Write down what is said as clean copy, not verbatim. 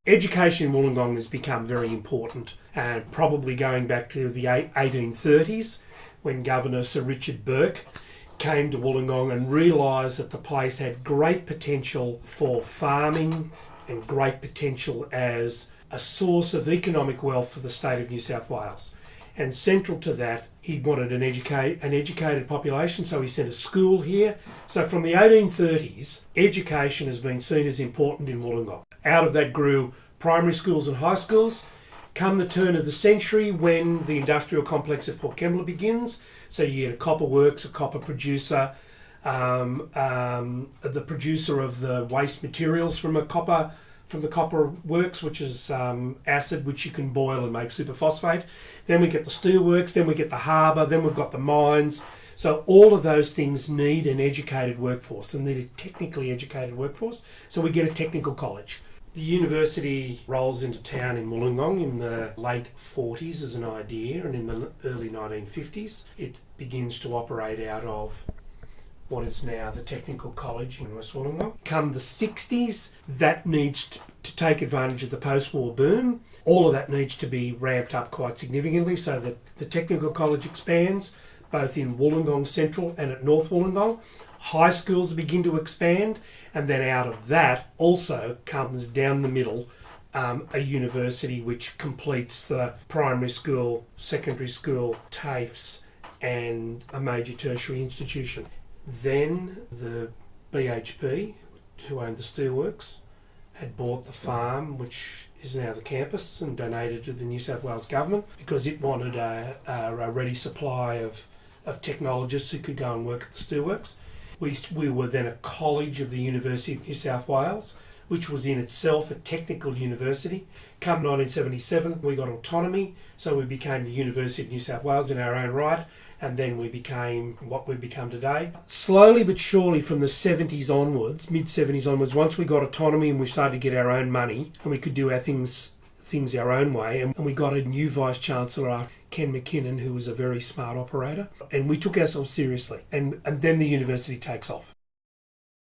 Education in Wollongong has become very important, and probably going back to the 1830s when Governor Sir Richard Burke came to Wollongong and realised that the place had great potential for farming and great potential as a source of economic wealth for the state of New South Wales. And central to that, he wanted an educated population, so he sent a school here. So from the 1830s, education has been seen as important in Wollongong. Out of that grew primary schools and high schools. Come the turn of the century, when the industrial complex at Port Kembla begins, so you get a copper works, a copper producer, the producer of the waste materials from the copper works, which is acid, which you can boil and make superphosphate. Then we get the steelworks, then we get the harbour, then we've got the mines. So all of those things need an educated workforce, and need a technically educated workforce. So we get a technical college. The university rolls into town in Wollongong in the late 40s as an idea, and in the early 1950s it begins to operate out of what is now the Technical College in West Wollongong. Come the 60s, that needs to take advantage of the post-war boom. All of that needs to be ramped up quite significantly so that the Technical College expands, both in Wollongong Central and at North Wollongong. High schools begin to expand, and then out of that also comes down the middle a university which completes the primary school, secondary school, TAFEs, and a major tertiary institution. Then the BHP, who owned the steelworks, had bought the farm, which is now the campus, and donated to the New South Wales government because it wanted a ready supply of technologists who could go and work at the steelworks. We were then a college of the University of New South Wales, which was in itself a technical university. Come 1977, we got autonomy, so we became the University of New South Wales in our own right, and then we became what we've become today. Slowly but surely from the 70s onwards, mid-70s onwards, once we got autonomy and we started to get our own money and we could do our things our own way, and we got a new Vice-Chancellor, Ken McKinnon, who was a very smart operator, and we took ourselves seriously, and then the university takes off.